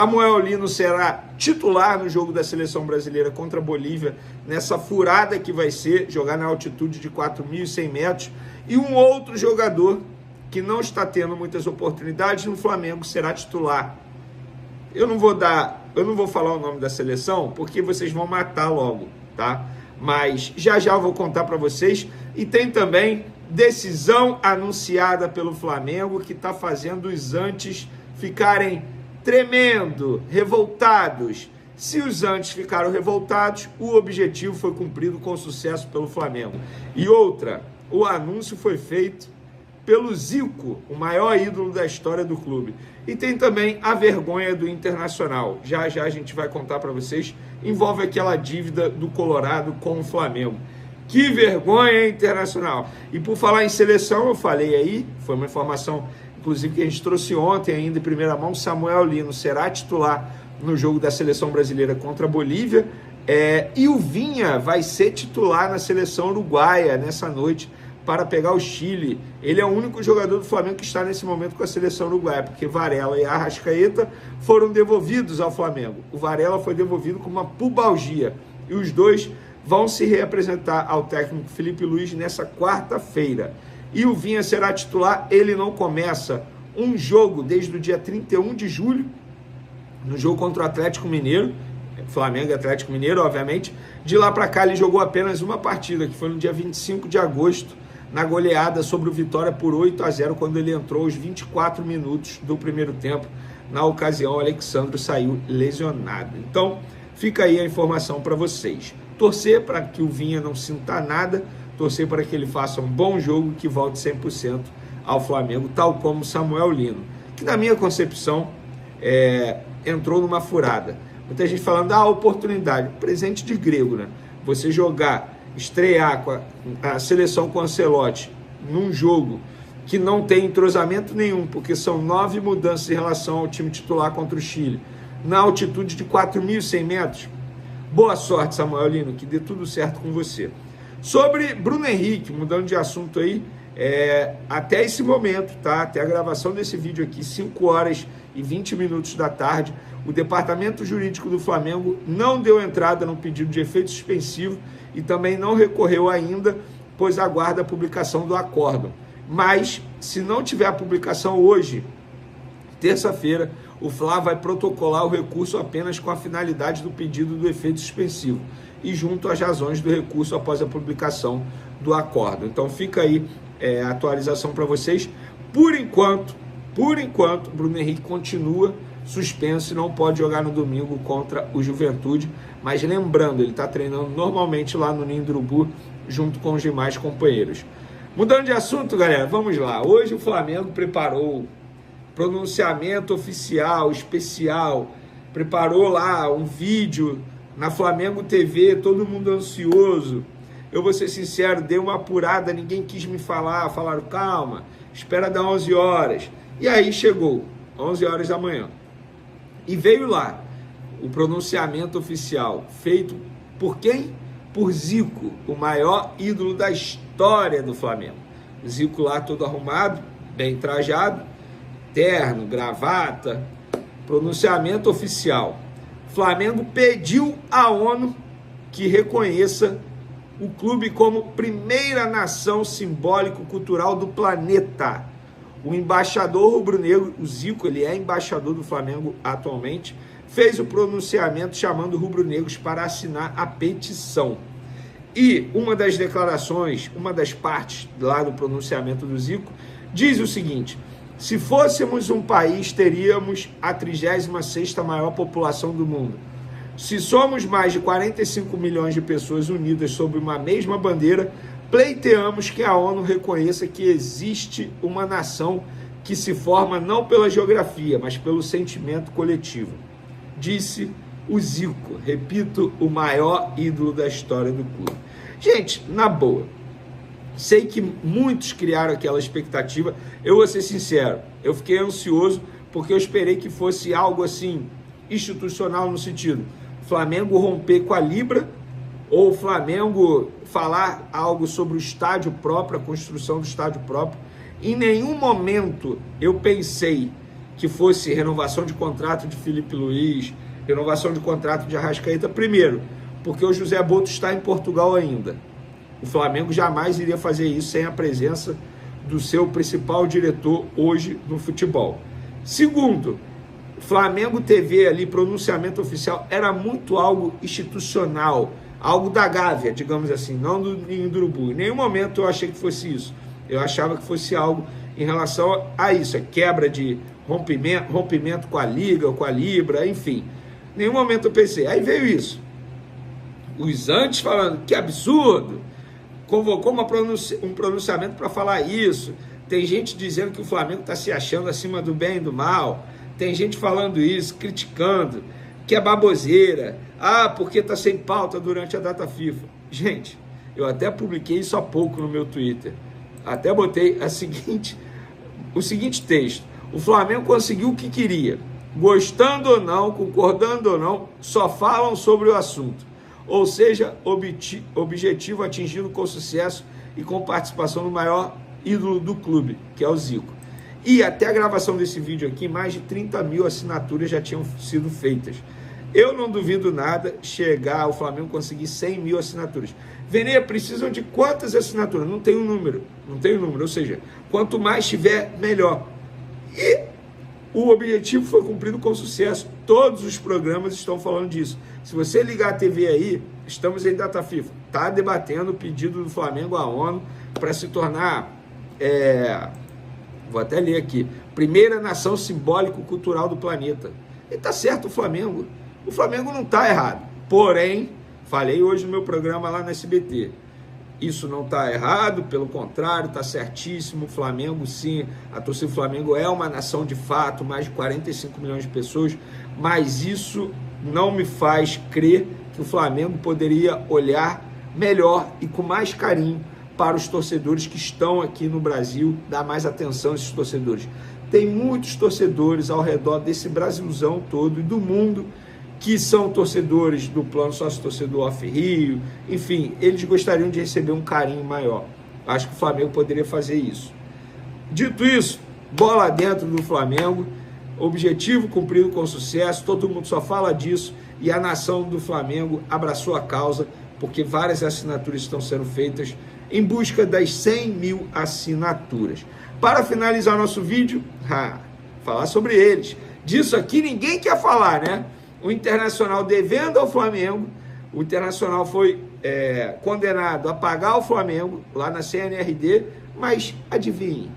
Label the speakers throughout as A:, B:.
A: Samuel Lino será titular no jogo da seleção brasileira contra a Bolívia, nessa furada que vai ser jogar na altitude de 4.100 metros. E um outro jogador que não está tendo muitas oportunidades no Flamengo será titular. Eu não vou falar o nome da seleção, porque vocês vão matar logo, tá? Mas já eu vou contar para vocês. E tem também decisão anunciada pelo Flamengo, que está fazendo os antes ficarem tremendo, revoltados. Se os antes ficaram revoltados, o objetivo foi cumprido com sucesso pelo Flamengo. E outra, o anúncio foi feito pelo Zico, o maior ídolo da história do clube. E tem também a vergonha do Internacional. Já a gente vai contar para vocês. Envolve aquela dívida do Colorado com o Flamengo. Que vergonha, Internacional! E por falar em seleção, eu falei aí, foi uma informação, inclusive, que a gente trouxe ontem ainda em primeira mão, Samuel Lino será titular no jogo da seleção brasileira contra a Bolívia. E o Vinha vai ser titular na seleção uruguaia nessa noite, para pegar o Chile. Ele é o único jogador do Flamengo que está nesse momento com a seleção uruguaia, porque Varela e Arrascaeta foram devolvidos ao Flamengo. O Varela foi devolvido com uma pubalgia, e os dois vão se reapresentar ao técnico Felipe Luiz nessa quarta-feira. E o Vinha será titular. Ele não começa um jogo desde o dia 31 de julho, no jogo contra o Atlético Mineiro, Flamengo e Atlético Mineiro, obviamente. De lá para cá ele jogou apenas uma partida, que foi no dia 25 de agosto, na goleada sobre o Vitória por 8-0, quando ele entrou aos 24 minutos do primeiro tempo. Na ocasião, o Alexandro saiu lesionado. Então, fica aí a informação para vocês. Torcer para que o Vinha não sinta nada, torcer para que ele faça um bom jogo, que volte 100% ao Flamengo, tal como Samuel Lino, que na minha concepção entrou numa furada. Muita gente falando, oportunidade, presente de grego, né? Você estrear com a seleção com o Ancelotti num jogo que não tem entrosamento nenhum, porque são 9 mudanças em relação ao time titular contra o Chile, na altitude de 4.100 metros. Boa sorte, Samuel Lino, que dê tudo certo com você. Sobre Bruno Henrique, mudando de assunto aí, até esse momento, tá? Até a gravação desse vídeo aqui, 5h20 da tarde, o departamento jurídico do Flamengo não deu entrada no pedido de efeito suspensivo e também não recorreu ainda, pois aguarda a publicação do acórdão. Mas, se não tiver a publicação hoje, terça-feira, o Fla vai protocolar o recurso apenas com a finalidade do pedido do efeito suspensivo e junto às razões do recurso após a publicação do acórdão. Então fica aí a atualização para vocês. Por enquanto, Bruno Henrique continua suspenso e não pode jogar no domingo contra o Juventude. Mas lembrando, ele está treinando normalmente lá no Ninho do Urubu, junto com os demais companheiros. Mudando de assunto, galera, vamos lá. Hoje o Flamengo preparou pronunciamento oficial, especial, preparou lá um vídeo na Flamengo TV, todo mundo ansioso. Eu vou ser sincero, dei uma apurada, ninguém quis me falar, falaram, calma, espera dar 11 horas. E aí chegou, 11 horas da manhã. E veio lá o pronunciamento oficial, feito por quem? Por Zico, o maior ídolo da história do Flamengo. Zico lá todo arrumado, bem trajado, terno, gravata, pronunciamento oficial. Flamengo pediu à ONU que reconheça o clube como primeira nação simbólico-cultural do planeta. O embaixador rubro-negro, o Zico, ele é embaixador do Flamengo atualmente, fez o pronunciamento chamando rubro-negros para assinar a petição. E uma das declarações, uma das partes lá do pronunciamento do Zico, diz o seguinte: se fôssemos um país, teríamos a 36ª maior população do mundo. Se somos mais de 45 milhões de pessoas unidas sob uma mesma bandeira, pleiteamos que a ONU reconheça que existe uma nação que se forma não pela geografia, mas pelo sentimento coletivo. Disse o Zico, repito, o maior ídolo da história do clube. Gente, na boa, sei que muitos criaram aquela expectativa. Eu vou ser sincero, eu fiquei ansioso porque eu esperei que fosse algo assim, institucional no sentido, Flamengo romper com a Libra, ou o Flamengo falar algo sobre o estádio próprio, a construção do estádio próprio. Em nenhum momento eu pensei que fosse renovação de contrato de Felipe Luiz, renovação de contrato de Arrascaeta, primeiro, porque o José Boto está em Portugal ainda. O Flamengo jamais iria fazer isso sem a presença do seu principal diretor hoje no futebol. Segundo, Flamengo TV ali, pronunciamento oficial, era muito algo institucional, algo da Gávea, digamos assim, não do Ninho do Urubu. Em nenhum momento eu achei que fosse isso. Eu achava que fosse algo em relação a isso, a quebra de rompimento com a Liga, com a Libra, enfim. Em nenhum momento eu pensei. Aí veio isso. Os antes falando, que absurdo, convocou um pronunciamento para falar isso. Tem gente dizendo que o Flamengo está se achando acima do bem e do mal. Tem gente falando isso, criticando, que é baboseira. Ah, porque está sem pauta durante a data FIFA. Gente, eu até publiquei isso há pouco no meu Twitter. Até botei o seguinte texto. O Flamengo conseguiu o que queria. Gostando ou não, concordando ou não, só falam sobre o assunto. Ou seja, objetivo atingido com sucesso e com participação no maior ídolo do clube, que é o Zico. E até a gravação desse vídeo aqui, mais de 30 mil assinaturas já tinham sido feitas. Eu não duvido nada chegar ao Flamengo conseguir 100 mil assinaturas. Veneia, precisam de quantas assinaturas? Não tem um número, ou seja, quanto mais tiver, melhor. E o objetivo foi cumprido com sucesso. Todos os programas estão falando disso. Se você ligar a TV aí, estamos em data FIFA. Está debatendo o pedido do Flamengo à ONU para se tornar, vou até ler aqui, primeira nação simbólico-cultural do planeta. E está certo o Flamengo. O Flamengo não está errado. Porém, falei hoje no meu programa lá na SBT, isso não está errado, pelo contrário, está certíssimo. O Flamengo, sim, a torcida do Flamengo é uma nação de fato, mais de 45 milhões de pessoas, mas isso não me faz crer que o Flamengo poderia olhar melhor e com mais carinho para os torcedores que estão aqui no Brasil, dar mais atenção a esses torcedores. Tem muitos torcedores ao redor desse Brasilzão todo e do mundo que são torcedores do plano sócio-torcedor off-Rio, enfim, eles gostariam de receber um carinho maior. Acho que o Flamengo poderia fazer isso. Dito isso, bola dentro do Flamengo, objetivo cumprido com sucesso, todo mundo só fala disso e a nação do Flamengo abraçou a causa, porque várias assinaturas estão sendo feitas em busca das 100 mil assinaturas. Para finalizar nosso vídeo, falar sobre eles. Disso aqui ninguém quer falar, né? O Internacional devendo ao Flamengo, o Internacional foi condenado a pagar ao Flamengo lá na CNRD, mas adivinhe,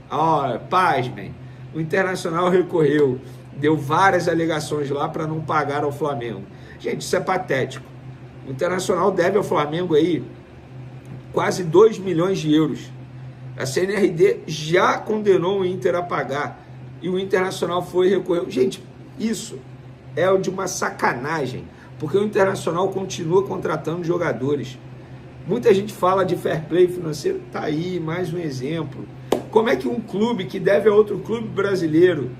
A: pasmem, o Internacional recorreu, deu várias alegações lá para não pagar ao Flamengo. Gente, isso é patético. O Internacional deve ao Flamengo aí quase 2 milhões de euros. A CNRD já condenou o Inter a pagar e o Internacional foi e recorreu. Gente, isso é de uma sacanagem, porque o Internacional continua contratando jogadores. Muita gente fala de fair play financeiro, tá aí mais um exemplo. Como é que um clube que deve a outro clube brasileiro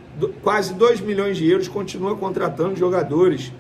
A: quase 2 milhões de euros continua contratando jogadores?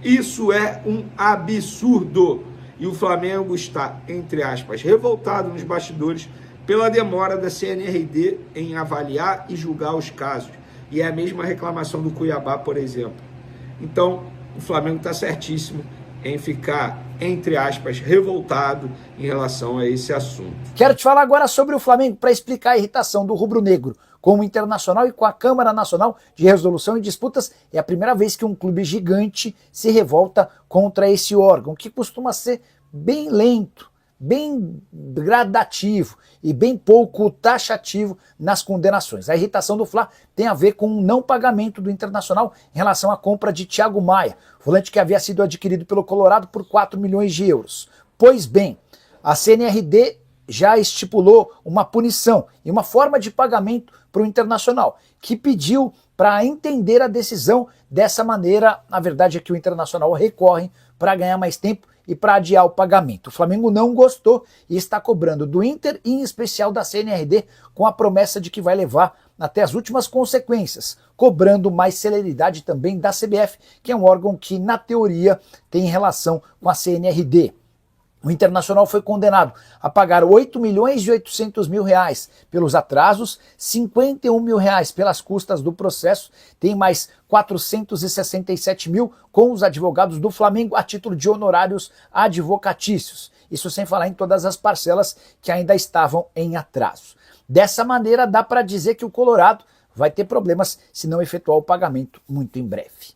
A: Isso é um absurdo. E o Flamengo está, entre aspas, revoltado nos bastidores pela demora da CNRD em avaliar e julgar os casos. E é a mesma reclamação do Cuiabá, por exemplo. Então, o Flamengo está certíssimo em ficar, entre aspas, revoltado em relação a esse assunto.
B: Quero te falar agora sobre o Flamengo para explicar a irritação do rubro-negro com o Internacional e com a Câmara Nacional de Resolução e Disputas. É a primeira vez que um clube gigante se revolta contra esse órgão, que costuma ser bem lento, bem gradativo e bem pouco taxativo nas condenações. A irritação do Fla tem a ver com o não pagamento do Internacional em relação à compra de Thiago Maia, volante que havia sido adquirido pelo Colorado por 4 milhões de euros. Pois bem, a CNRD já estipulou uma punição e uma forma de pagamento para o Internacional, que pediu para entender a decisão dessa maneira. A verdade é que o Internacional recorre para ganhar mais tempo e para adiar o pagamento. O Flamengo não gostou e está cobrando do Inter, e em especial da CNRD, com a promessa de que vai levar até as últimas consequências, cobrando mais celeridade também da CBF, que é um órgão que, na teoria, tem relação com a CNRD. O Internacional foi condenado a pagar 8 milhões e 800 mil reais pelos atrasos, 51 mil reais pelas custas do processo, tem mais 467 mil com os advogados do Flamengo a título de honorários advocatícios. Isso sem falar em todas as parcelas que ainda estavam em atraso. Dessa maneira, dá para dizer que o Colorado vai ter problemas se não efetuar o pagamento muito em breve.